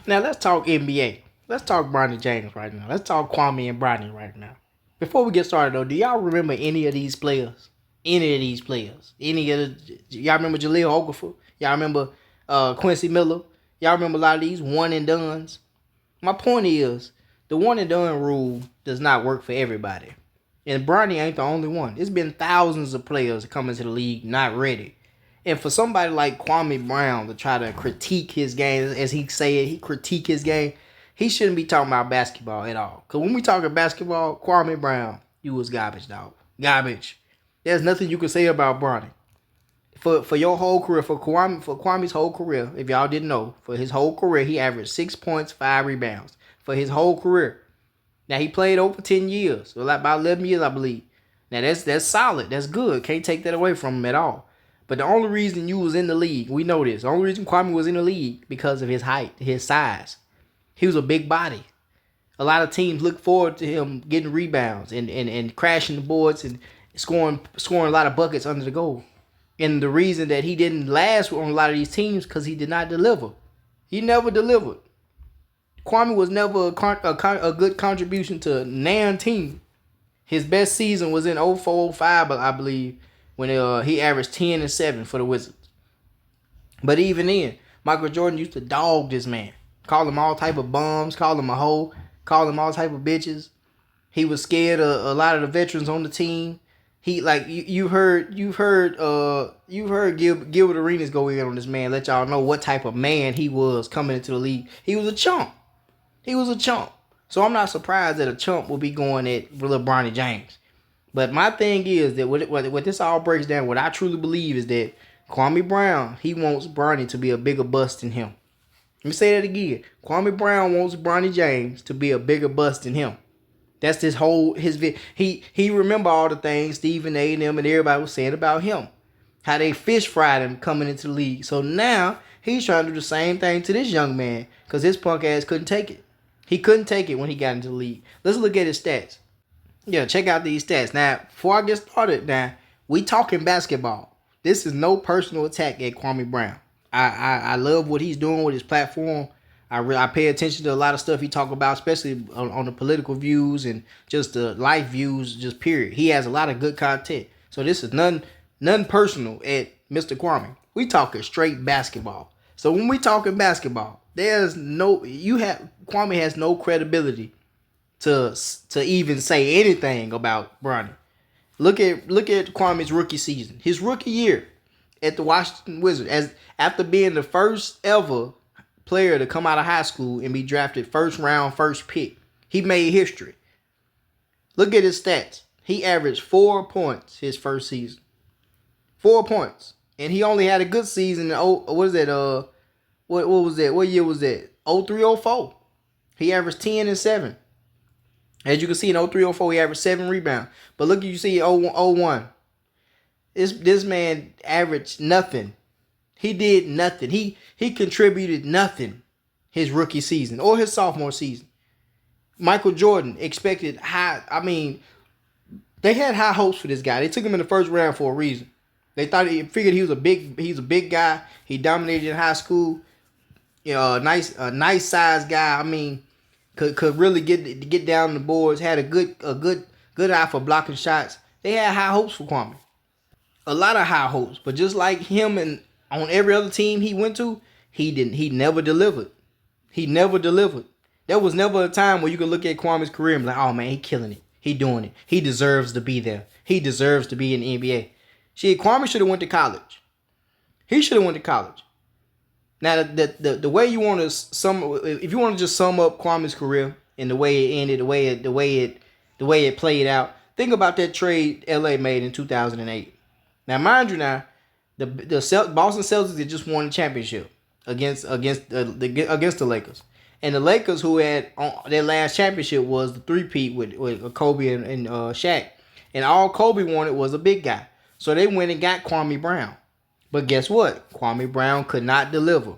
Now let's talk NBA. Let's talk Bronny James right now. Let's talk Kwame and Bronny right now. Before we get started though, do y'all remember any of these players? Any of these players? Y'all remember Jaleel Okafor? Y'all remember Quincy Miller? Y'all remember a lot of these one and dones? My point is, the one and done rule does not work for everybody. And Bronny ain't the only one. It's been thousands of players coming to the league not ready. And for somebody like Kwame Brown to try to critique his game, as he said, he critique his game, he shouldn't be talking about basketball at all. Because when we talk about basketball, Kwame Brown, you was garbage, dog. Garbage. There's nothing you can say about Bronny. For your whole career, for Kwame's whole career, if y'all didn't know, for his whole career, he averaged 6 points, 5 rebounds. For his whole career. Now, he played over 10 years. So like about 11 years, I believe. Now, that's solid. That's good. Can't take that away from him at all. But the only reason you was in the league, we know this. The only reason Kwame was in the league because of his height, his size. He was a big body. A lot of teams look forward to him getting rebounds and crashing the boards and scoring a lot of buckets under the goal. And the reason that he didn't last on a lot of these teams because he did not deliver. He never delivered. Kwame was never a good contribution to nan team. His best season was in 04-05, I believe, when he averaged 10 and 7 for the Wizards. But even then, Michael Jordan used to dog this man. Call him all type of bums, call him a hoe, call him all type of bitches. He was scared of a lot of the veterans on the team. He you've heard Gilbert Arenas go in on this man, let y'all know what type of man he was coming into the league. He was a chump. So I'm not surprised that a chump will be going at Bronny James. But my thing is that what this all breaks down, what I truly believe is that Kwame Brown, he wants Bronny to be a bigger bust than him. Let me say that again. Kwame Brown wants Bronny James to be a bigger bust than him. That's he remember all the things Stephen A. and them and everybody was saying about him. How they fish fried him coming into the league. So now he's trying to do the same thing to this young man because his punk ass couldn't take it. He couldn't take it when he got into the league. Let's look at his stats. Yeah, check out these stats. Now, before I get started, we talking basketball. This is no personal attack at Kwame Brown. I love what he's doing with his platform. I pay attention to a lot of stuff he talk about, especially on the political views and just the life views, just period. He has a lot of good content. So this is none personal at Mr. Kwame. We talking straight basketball. So when we talking basketball, Kwame has no credibility to even say anything about Bronny. Look at Kwame's rookie season. His rookie year at the Washington Wizards, after being the first ever player to come out of high school and be drafted first round, first pick. He made history. Look at his stats. He averaged 4 points his first season. 4 points. And he only had a good season in what was that? What was that? What year was that? 03-04. He averaged 10 and 7. As you can see in 03-04, he averaged 7 rebounds. But look, you see 01. This man averaged nothing. He did nothing. He contributed nothing his rookie season or his sophomore season. Michael Jordan expected high. I mean, they had high hopes for this guy. They took him in the first round for a reason. They figured he's a big guy. He dominated in high school. You know, a nice sized guy. I mean, could really get down the boards. Had a good eye for blocking shots. They had high hopes for Kwame. A lot of high hopes, but just like him and on every other team he went to, he never delivered. He never delivered. There was never a time where you could look at Kwame's career and be like, oh man, he killing it. He doing it. He deserves to be there. He deserves to be in the NBA. Shit, Kwame should have went to college. He should have went to college. Now the way you want to if you want to just sum up Kwame's career and the way it ended, the way it played out, think about that trade LA made in 2008. Now, mind you, the Boston Celtics had just won the championship against the Lakers, and the Lakers, who had their last championship, was the three-peat with Kobe and Shaq, and all Kobe wanted was a big guy, so they went and got Kwame Brown. But guess what? Kwame Brown could not deliver.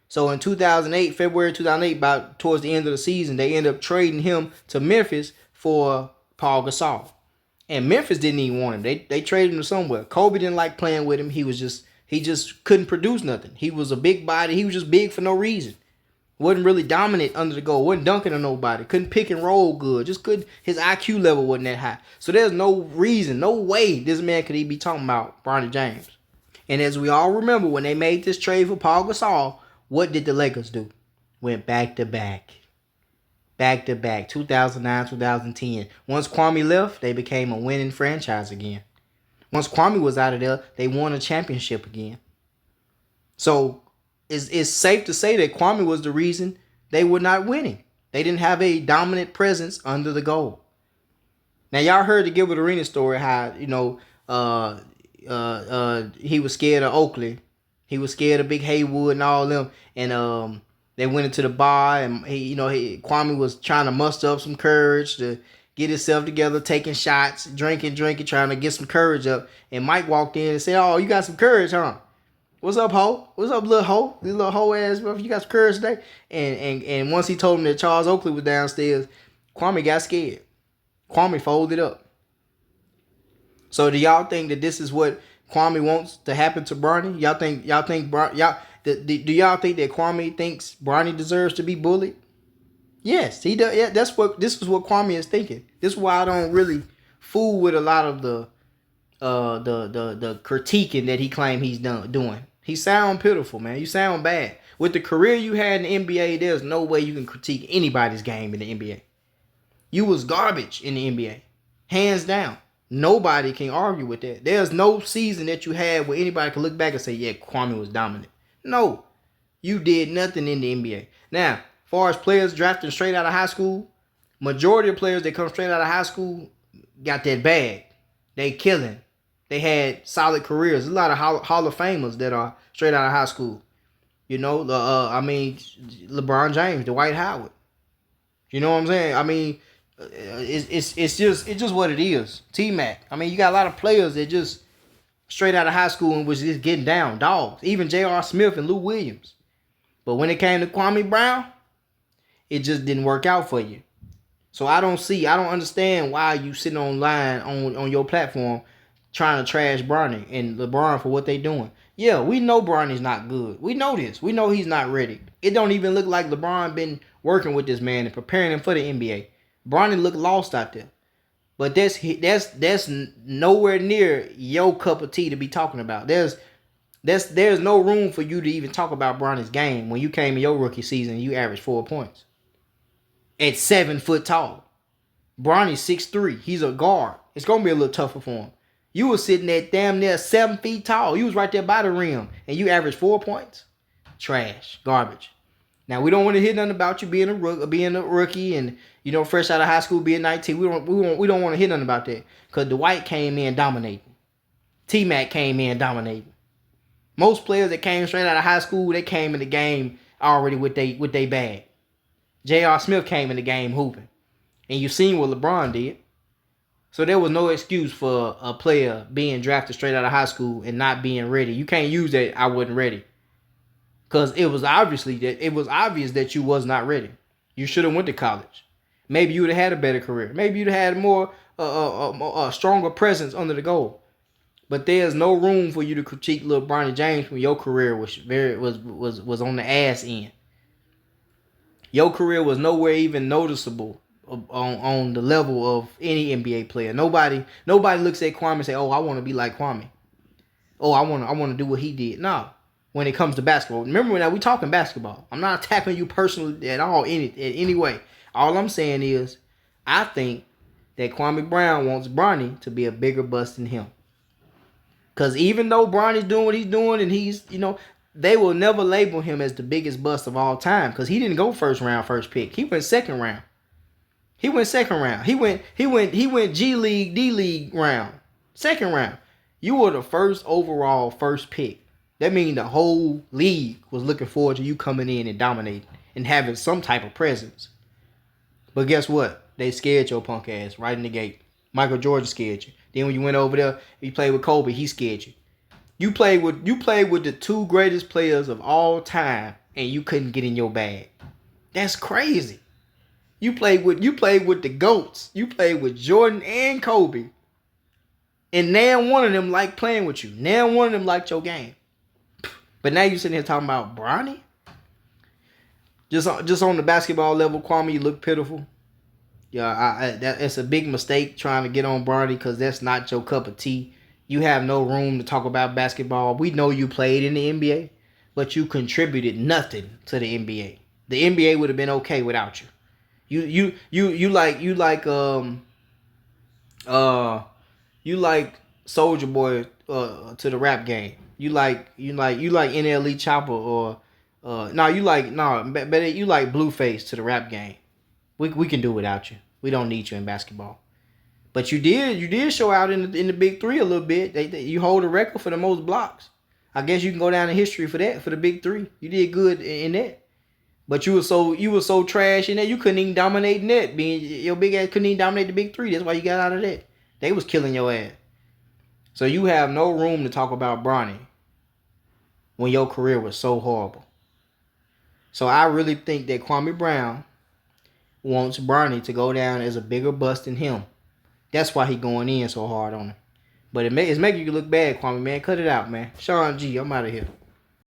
So in February 2008, about towards the end of the season, they ended up trading him to Memphis for Pau Gasol. And Memphis didn't even want him. They traded him to somewhere. Kobe didn't like playing with him. He just couldn't produce nothing. He was a big body. He was just big for no reason. Wasn't really dominant under the goal. Wasn't dunking on nobody. Couldn't pick and roll good. Just couldn't. His IQ level wasn't that high. So there's no reason, no way this man could even be talking about Bronny James. And as we all remember, when they made this trade for Pau Gasol, what did the Lakers do? Went back to back. Back to back. 2009, 2010. Once Kwame left, they became a winning franchise again. Once Kwame was out of there, they won a championship again. So it's safe to say that Kwame was the reason they were not winning. They didn't have a dominant presence under the goal. Now y'all heard the Gilbert Arenas story how he was scared of Oakley, he was scared of Big Haywood and all them, and they went into the bar and Kwame was trying to muster up some courage to get himself together, taking shots, drinking, trying to get some courage up. And Mike walked in and said, "Oh, you got some courage, huh? What's up, ho? What's up, little ho? This little ho ass, bro. You got some courage today?" And once he told him that Charles Oakley was downstairs, Kwame got scared. Kwame folded up. So do y'all think that this is what Kwame wants to happen to Bronny? Do y'all think that Kwame thinks Bronny deserves to be bullied? Yes, he does. Yeah, this is what Kwame is thinking. This is why I don't really fool with a lot of the critiquing that he claimed he's doing. He sound pitiful, man. You sound bad. With the career you had in the NBA, there's no way you can critique anybody's game in the NBA. You was garbage in the NBA. Hands down. Nobody can argue with that. There's no season that you had where anybody can look back and say, yeah, Kwame was dominant. No. You did nothing in the NBA. Now, as far as players drafting straight out of high school, majority of players that come straight out of high school got that bag. They killing. They had solid careers. There's a lot of Hall of Famers that are straight out of high school. LeBron James, Dwight Howard. You know what I'm saying? It's just what it is. T-Mac. You got a lot of players that just straight out of high school and was just getting down. Dogs. Even J.R. Smith and Lou Williams. But when it came to Kwame Brown, it just didn't work out for you. So I don't understand why you sitting online on your platform trying to trash Bronny and LeBron for what they doing. Yeah, we know Bronny's not good. We know this. We know he's not ready. It don't even look like LeBron been working with this man and preparing him for the NBA. Bronny looked lost out there. But that's nowhere near your cup of tea to be talking about. There's no room for you to even talk about Bronny's game when you came in your rookie season and you averaged 4 points. At 7 foot tall. Bronny's 6'3". He's a guard. It's going to be a little tougher for him. You was sitting at damn near 7 feet tall. You was right there by the rim. And you averaged 4 points. Trash. Garbage. Now, we don't want to hear nothing about you being a rookie and, fresh out of high school, being 19. We don't want to hear nothing about that. Because Dwight came in dominating. T-Mac came in dominating. Most players that came straight out of high school, they came in the game already with they bag. J.R. Smith came in the game hooping. And you seen what LeBron did. So there was no excuse for a player being drafted straight out of high school and not being ready. You can't use that I wasn't ready. Because it was obvious that you was not ready. You should have went to college. Maybe you would have had a better career. Maybe you'd have had more a stronger presence under the goal. But there's no room for you to critique little Bronny James when your career was on the ass end. Your career was nowhere even noticeable on the level of any NBA player. Nobody looks at Kwame and say, "Oh, I want to be like Kwame. Oh, I want to do what he did." No. When it comes to basketball, remember now we talking basketball. I'm not attacking you personally at all in any way. All I'm saying is, I think that Kwame Brown wants Bronny to be a bigger bust than him. Because even though Bronny's doing what he's doing and he's, they will never label him as the biggest bust of all time because he didn't go first round, first pick. He went second round. He went G League, D League round. Second round. You were the first overall first pick. That means the whole league was looking forward to you coming in and dominating and having some type of presence. But guess what? They scared your punk ass right in the gate. Michael Jordan scared you. Then when you went over there, you played with Kobe, he scared you. You played with the two greatest players of all time, and you couldn't get in your bag. That's crazy. You played with the GOATs. You played with Jordan and Kobe. And now one of them liked playing with you. Now one of them liked your game. But now you sitting here talking about Bronny? Just on the basketball level, Kwame, you look pitiful. Yeah, it's a big mistake trying to get on Bronny because that's not your cup of tea. You have no room to talk about basketball. We know you played in the NBA, but you contributed nothing to the NBA. The NBA would have been okay without you. Uh you like Soldier Boy to the rap game. You like NLE Chopper or no you like no better you like Blueface to the rap game. We can do without you. We don't need you in basketball. But you did show out in the big three a little bit. You hold a record for the most blocks. I guess you can go down in history for that for the big three. You did good in that. But you were so trash in that you couldn't even dominate in that. Being your big ass couldn't even dominate the big three. That's why you got out of that. They was killing your ass. So you have no room to talk about Bronny when your career was so horrible. So I really think that Kwame Brown wants Bronny to go down as a bigger bust than him. That's why he going in so hard on him. But it's making you look bad, Kwame, man. Cut it out, man. Sean G, I'm out of here.